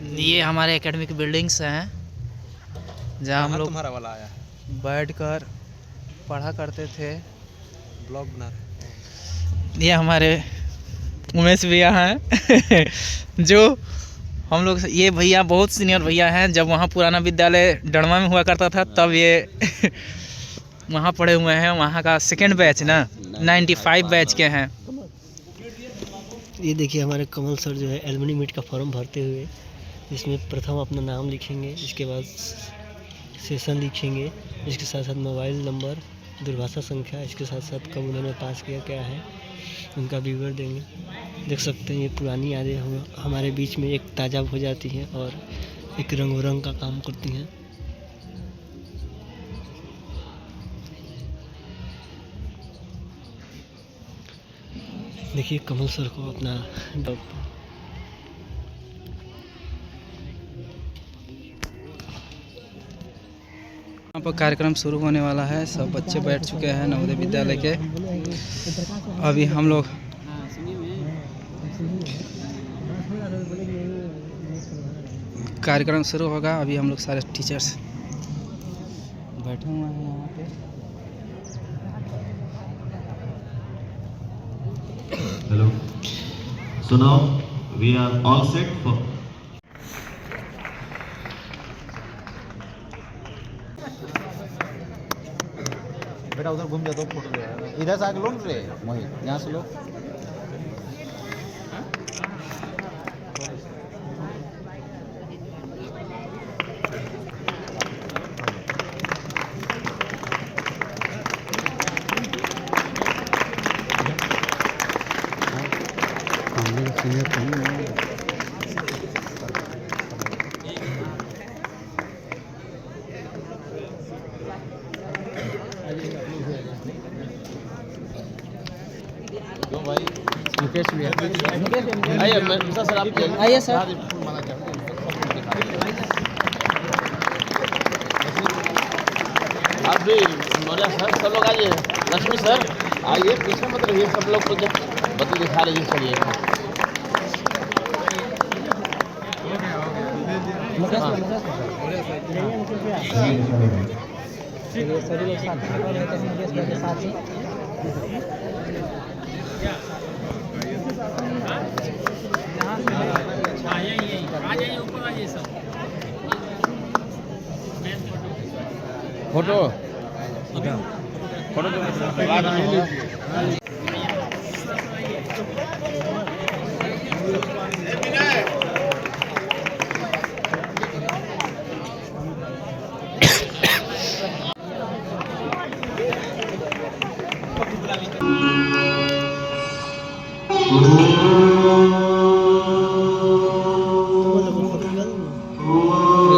ये हमारे academic buildings हैं जहाँ हम लोग तुम्हारा वाला आया बैठकर पढ़ा करते थे। ब्लॉग बना ये हमारे उमेश भैया हैं जो हम लोग, ये भैया बहुत सीनियर भैया हैं। जब वहाँ पुराना विद्यालय डणवा में हुआ करता था तब ये वहाँ पढ़े हुए हैं। वहाँ का सेकंड बैच ना 95 बैच के हैं। ये देखिए हमारे कमल सर जो है एलुमनी मीट का फॉर्म भरते हुए, इसमें प्रथम अपना नाम लिखेंगे, इसके बाद सेशन लिखेंगे, इसके साथ साथ मोबाइल नंबर, दूरभाषा संख्या, इसके साथ साथ कब उन्होंने पास किया क्या है उनका विवरण देंगे। देख सकते हैं ये पुरानी यादें हमारे बीच में एक ताज़ा हो जाती हैं और एक रंग का काम करती हैं। देखिए कमल सर को अपना यहाँ पर कार्यक्रम शुरू होने वाला है। सब बच्चे बैठ चुके हैं नवोदय विद्यालय के। अभी हम लोग कार्यक्रम शुरू होगा। अभी हम लोग सारे टीचर्स बैठे हुए हैं यहाँ पे। Hello, so now we are all set for बेटा उधर घूम जाता फोटो ले। इधर से आके लो रे मोहित, यहाँ से लो। क्यों भाई मुकेश भी आइए सर, आप आइए सर। आप भी मौर्य सर, सब लोग आइए। लक्ष्मी सर आइए, पीछे मत रहिए, सब लोग को बत्ती दिखा रही चलिए। फोटो फोटो बाद में होगा।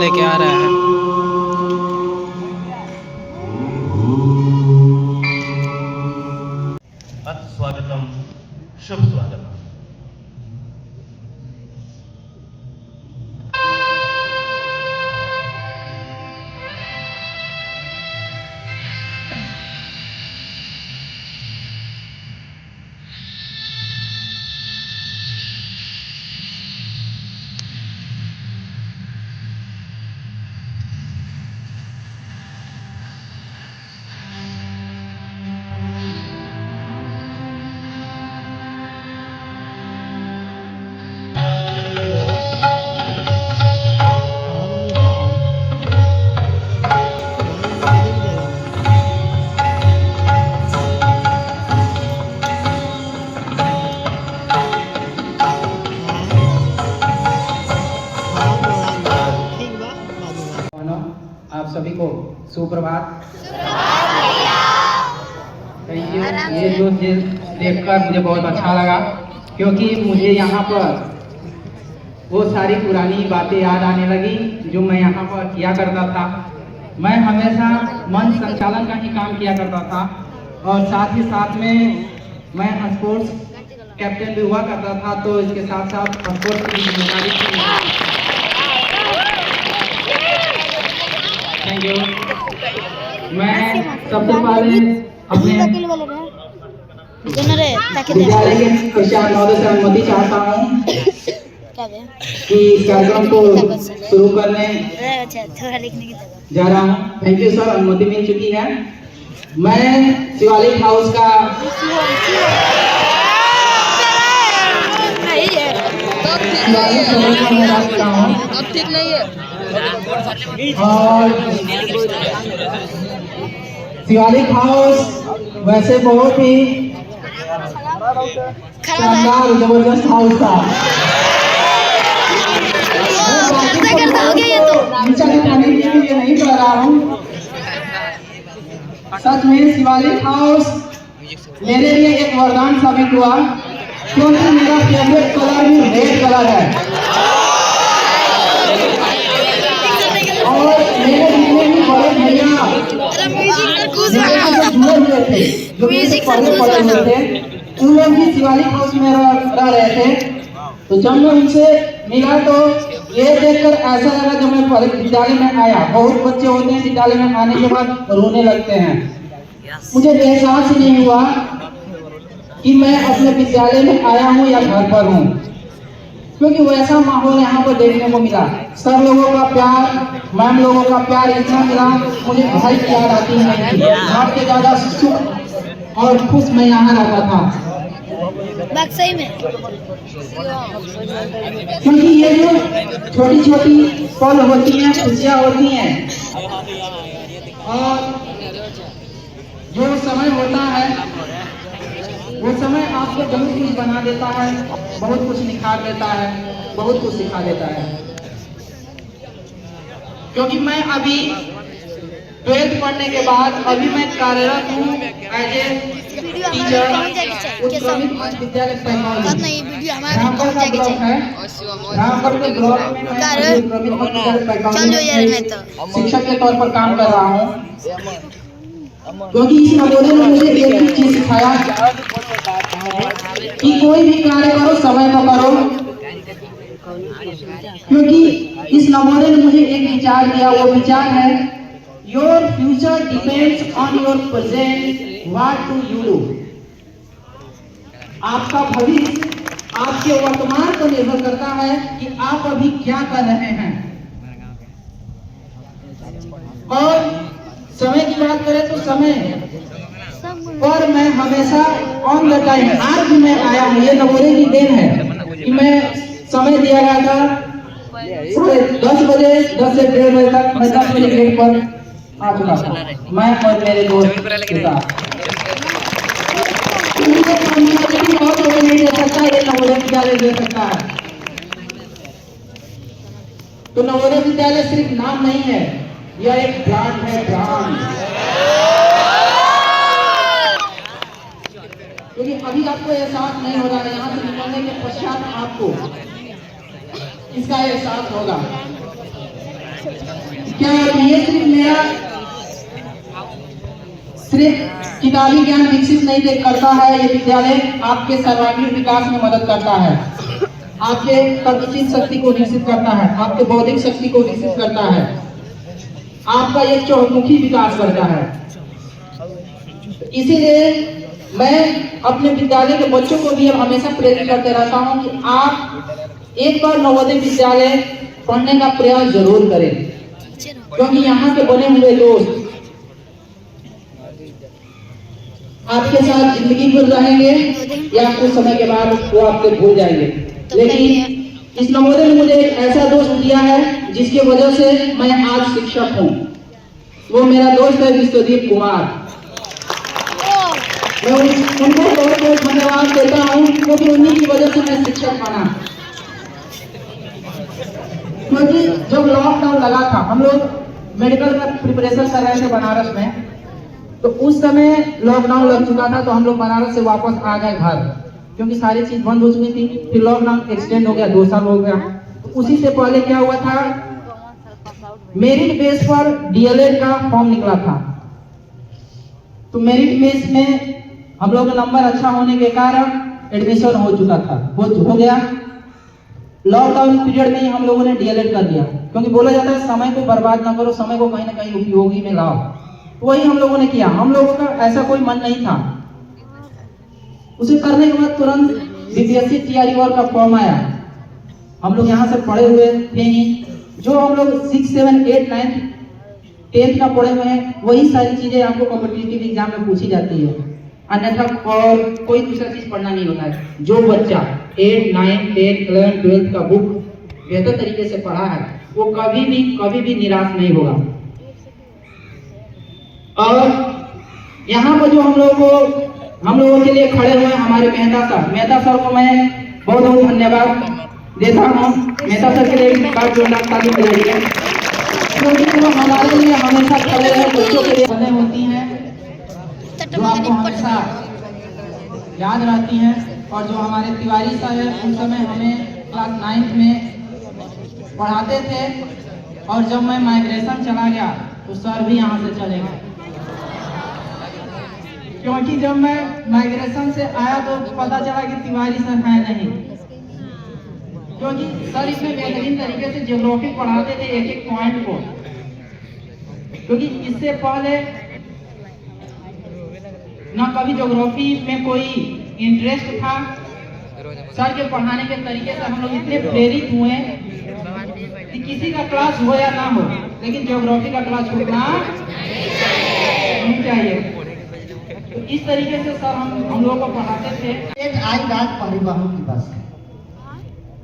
लेके आ रहा है। स्वागतम, शुभ स्वागतम। आप सभी को सुप्रभात। ये जो देखकर मुझे बहुत अच्छा लगा, क्योंकि मुझे यहाँ पर वो सारी पुरानी बातें याद आने लगी जो मैं यहाँ पर किया करता था। मैं हमेशा मंच संचालन का ही काम किया करता था और साथ ही साथ में मैं स्पोर्ट्स कैप्टन भी हुआ करता था, तो इसके साथ साथ स्पोर्ट्स की जिम्मेदारी थी। Thank you. मैं सबसे पहले अपने विद्यालय के कक्षा नवोदय से अनुमति चाहता हूँ कि इस कार्यक्रम को शुरू करने जा रहा हूँ। थैंक यू सर, अनुमति मिल चुकी है। मैं शिवालिक हाउस का और शिवालिक हाउस वैसे बहुत ही शानदार जबरदस्त हाउस था। नीचा दिखाने के लिए नहीं कर रहा हूँ, सच में शिवालिक हाउस मेरे लिए एक वरदान साबित हुआ, क्योंकि मेरा फेवरेट कलर भी रेड कलर है। और मेरे जितने भी बड़े भैया जुड़े हुए थे, जो मेरे पहले पढ़े हुए थे, उन लोग भी शिवालिक हाउस में रह रहे थे। तो जब मैं उनसे मिला तो ये देखकर ऐसा लगा, जब मैं विद्यालय में आया, बहुत बच्चे होते हैं विद्यालय में आने के बाद रोने लगते हैं, मुझे एहसास ही नहीं हुआ कि मैं अपने विद्यालय में आया हूँ या घर पर हूँ, क्योंकि वैसा माहौल यहाँ पर देखने को मिला। सर लोगों का प्यार, मैम लोगों का प्यार इतना मिला, मुझे भाई की याद आती नहीं थी। आपके ज्यादा सुख और खुश मैं यहाँ रहता था, सही में, क्योंकि ये जो छोटी छोटी पल होती हैं, खुशियाँ होती हैं, और जो समय होता है वो समय आपको बहुत कुछ बना देता है, बहुत कुछ निखार देता है, बहुत कुछ सिखा देता है। क्योंकि मैं अभी 12th पढ़ने के बाद अभी मैं कार्यरत हूँ एज ए टीचर उत्क्रमित विद्यालय टेक्नोलॉजी। यहाँ पर का ब्लॉक है, यहाँ पर के ब्लॉक में मैं उत्क्रमित विद्यालय टेक्नोलॉजी शिक्षक के तौर पर काम कर रहा हूँ। क्योंकि इस नवोदय ने मुझे एक ही चीज सिखाया कि कोई भी कार्य करो समय पर करो, क्योंकि इस नवोदय ने मुझे एक विचार दिया, वो विचार है your future depends on your present, what do you do. आपका भविष्य आपके वर्तमान पर निर्भर करता है कि आप अभी क्या कर रहे हैं। और समय की बात करें तो समय पर मैं हमेशा ऑन द टाइम, आज भी मैं आया हूँ, ये नवोदय की देन है कि मैं समय दिया गया था 10 बजे, 10 से 1:30 बजे तक मैं 10 बजे गेट पर आ चुका था, मैं और मेरे दोस्त के साथ। बहुत लोग नहीं दे सकता, ये नवोदय विद्यालय दे सकता है। तो नवोदय विद्यालय सिर्फ नाम नहीं है, यह एक ब्रांड है, ब्रांड। क्योंकि अभी आपको एहसास नहीं हो रहा है, यहाँ से निकलने के पश्चात आपको इसका एहसास होगा। क्या ये सिर्फ मेरा किताबी ज्ञान विकसित नहीं करता है, ये विद्यालय आपके सर्वांगीण विकास में मदद करता है, आपके तर्कशील शक्ति को विकसित करता है, आपके बौद्धिक शक्ति को विकसित करता है, आपका ये चौमुखी विकास करता है। इसीलिए मैं अपने विद्यालय के बच्चों को भी हमेशा प्रेरित करते रहता हूं कि आप एक बार नवोदय विद्यालय पढ़ने का प्रयास जरूर करें, क्योंकि यहाँ के बने हुए दोस्त आपके साथ जिंदगी भर रहेंगे या कुछ समय के बाद वो आपको भूल जाएंगे। लेकिन इस नवोदय ने मुझे एक ऐसा दोस्त दिया है जिसकी वजह से मैं आज शिक्षक हूँ। वो मेरा दोस्त है विश्वदीप कुमार। मैं उनको बहुत बहुत धन्यवाद देता हूँ, क्योंकि उन्हीं की वजह से मैं शिक्षक बना। क्योंकि जब लॉकडाउन लगा था, हम लोग मेडिकल का प्रिपरेशन कर रहे थे बनारस में, तो उस समय लॉकडाउन लग चुका था, तो हम लोग बनारस से वापस आ गए घर, क्योंकि सारी चीज बंद हो चुकी थी। फिर लॉकडाउन एक्सटेंड हो गया, 2 साल हो गया। तो उसी से पहले क्या हुआ था, मेरिट बेस पर डीएलएड का फॉर्म निकला था। तो मेरिट बेस में हम लोग का नंबर अच्छा होने के कारण एडमिशन हो चुका था, हो गया। लॉकडाउन पीरियड में ही हम लोगों ने डीएलएड कर दिया, क्योंकि बोला जाता है समय को बर्बाद ना करो, समय को कहीं ना कहीं उपयोगी में लाओ। तो वही हम लोगों ने किया। हम लोगों का ऐसा कोई मन नहीं था। उसे करने के बाद तुरंत बीपीएससी टीआरई का फॉर्म आया। हम लोग यहाँ से पढ़े हुए थे ही। जो हम लोग 6, 7, 8, 9, 10th का पढ़े हुए हैं वही सारी चीजें आपको कॉम्पिटिटिव एग्जाम में पूछी जाती है, अन्यथा और कोई दूसरा चीज पढ़ना नहीं होता है। जो बच्चा 8, 9, 10, 11, 12 का बुक बेहतर तरीके से पढ़ा है वो कभी भी निराश नहीं होगा। और यहाँ पर जो हम लोगों के लिए खड़े हुए हैं हमारे मेहता सर को मैं बहुत बहुत धन्यवाद देता हूँ। मेहता सर के लिए एक बार जोरदार ताली बजाइए, क्योंकि वो हमारे लिए हमेशा खड़े रहे, बच्चों के लिए खड़े होती हैं जो आपको हमेशा याद रहती हैं। और जो हमारे तिवारी सर है उस समय हमें क्लास 9th में पढ़ाते थे, और जब मैं माइग्रेशन चला गया तो सर भी यहाँ से चले गए, क्योंकि जब मैं माइग्रेशन से आया तो पता चला कि तिवारी सर है नहीं, क्योंकि सर इसमें बेहतरीन तरीके से ज्योग्राफी पढ़ाते थे एक एक पॉइंट को। क्योंकि इससे पहले ना कभी ज्योग्राफी में कोई इंटरेस्ट था, सर के पढ़ाने के तरीके से हम लोग इतने प्रेरित हुए कि किसी का क्लास हो या ना हो लेकिन ज्योग्राफी का क्लास छूटना नहीं चाहिए। तो इस तरीके से सर हम लोगों को पढ़ाते थे। लेट आई राज परिवहन की बस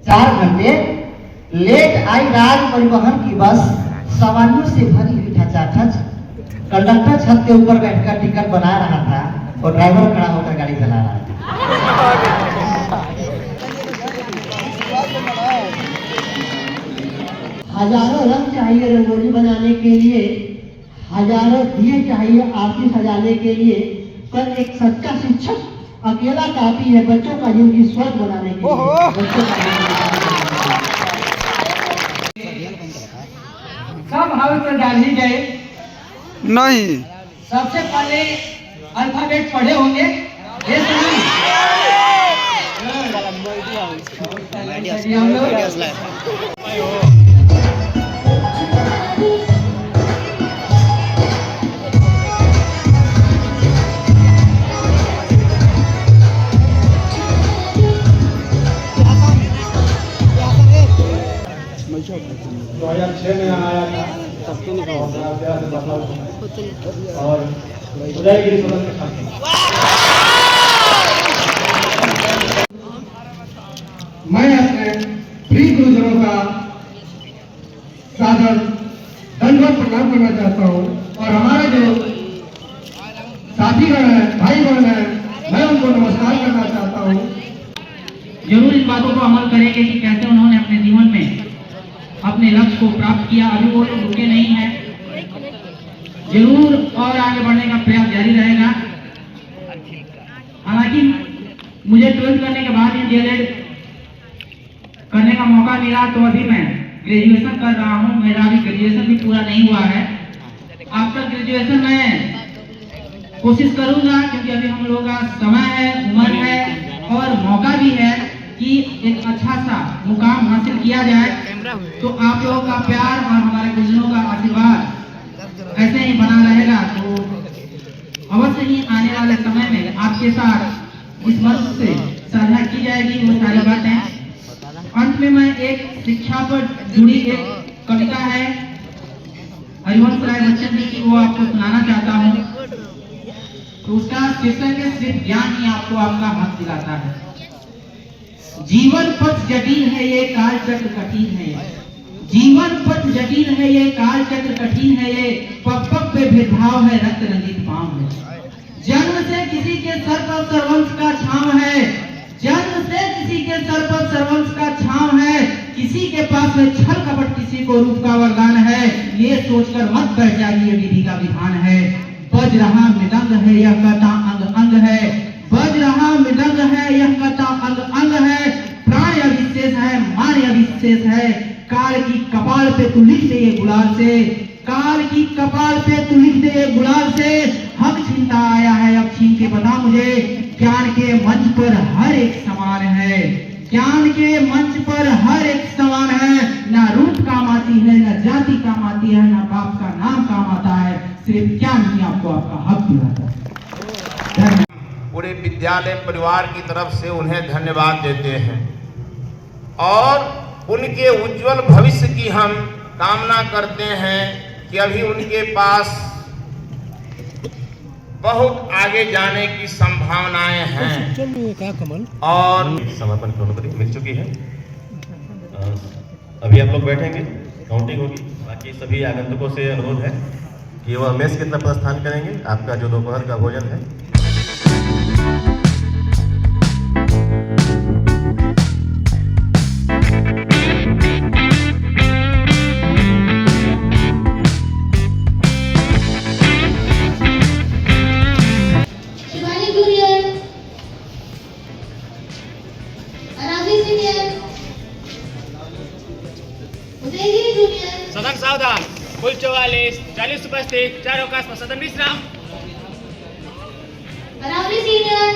4 घंटे लेट आई राज परिवहन की बस सवारियों से भरी हुई ठचाठच। कंडक्टर छत के ऊपर बैठकर टिकट बना रहा था और ड्राइवर खड़ा होकर गाड़ी चला रहा था। हजारों रंग चाहिए रंगोली बनाने के लिए, हजारों दिए चाहिए आरती सजाने के लिए, पर एक सच्चा शिक्षक अकेला काफी है बच्चों का जिंदगी स्वर्ग बनाने के लिए। सब हाल पर डाल ही गए नहीं। सबसे पहले अल्फाबेट पढ़े होंगे, ये सुनिए। हम लोग में आया था और उदयगिरी सदन में छात्र। मैं अपने प्रिय गुरुजनों का सादर दंडवत प्रणाम करना चाहता हूँ, और हमारे जो साथीगण हैं, भाईगण हैं, मैं उनको नमस्कार करना चाहता हूँ। जरूर इस बातों को अमल करेंगे कि कैसे उन्होंने अपने जीवन में अपने लक्ष्य को प्राप्त किया। अभी वो लोग रुके नहीं हैं, जरूर और आगे बढ़ने का प्रयास जारी रहेगा। हालांकि मुझे 12th करने के बाद ही डीएलएड करने का मौका मिला, तो अभी मैं ग्रेजुएशन कर रहा हूँ। मेरा अभी ग्रेजुएशन भी पूरा नहीं हुआ है। आफ्टर ग्रेजुएशन मैं कोशिश करूंगा, क्योंकि अभी हम लोगों का समय है, उम्र है और मौका भी है कि एक अच्छा सा मुकाम हासिल किया जाए। तो आप लोगों का प्यार और हमारे गुरुजनों का आशीर्वाद ऐसे ही बना रहेगा, तो अवश्य ही आने वाले समय में आपके साथ इस मंच से साझा की जाएगी वो सारी बातें। अंत में मैं एक शिक्षा पर जुड़ी एक कविता है हरिवंश राय बच्चन जी की, वो आपको सुनाना चाहता हूँ। तो उसका शीर्षक है सिर्फ ज्ञान ही आपको आपका हक दिलाता है। जीवन पथ जटिल है ये, काल चक्र कठिन है ये। जीवन पथ जटिल है ये, काल चक्र कठिन है ये। पग पग पे भेदभाव है, रक्त रंजित पांव है। जन्म से किसी के सर पर सर्वंश का छांव है। जन्म से किसी के सर पर सर्वंश का छांव है। किसी के पास में छल कपट, किसी को रूप का वरदान है। ये सोचकर मत बैठ जाइए, विधि का विधान है। बज रहा मृदंग है, यह कथा अंग अंग है। बज रहा मृदंग है, यह कथा अंग अंग है। प्राण अविशेष है, मान अविशेष है। काल की कपाल पे तू लिख दे ये गुलाल से। काल की कपाल पे तू लिख दे ये गुलाल से। हक छीनता आया है, अब छीन के बता मुझे। ज्ञान के मंच पर हर एक समान है। ज्ञान के मंच पर हर एक समान है। ना रूप काम आती है, ना जाति काम आती है, ना बाप का नाम काम आता है। सिर्फ ज्ञान ही आपको आपका हक दिलाता है। पूरे विद्यालय परिवार की तरफ से उन्हें धन्यवाद देते हैं। और उनके उज्जवल भविष्य की हम कामना करते हैं कि अभी उनके पास बहुत आगे जाने की संभावनाएं हैं और समापन क्रोनोग्राफी मिल चुकी है। अभी आप लोग बैठेंगे, काउंटिंग होगी। बाकी सभी आगंतुकों से अनुरोध है कि वह मेज की तरफ प्रस्थान करेंगे। आपका जो दोपहर का भोजन है Shivani junior, Aravali senior, Udaygiri junior, सदन सावधान। कुल 44 उपस्थित, 4 अवकाश पर सदन विश्राम। अरावली सीनियर,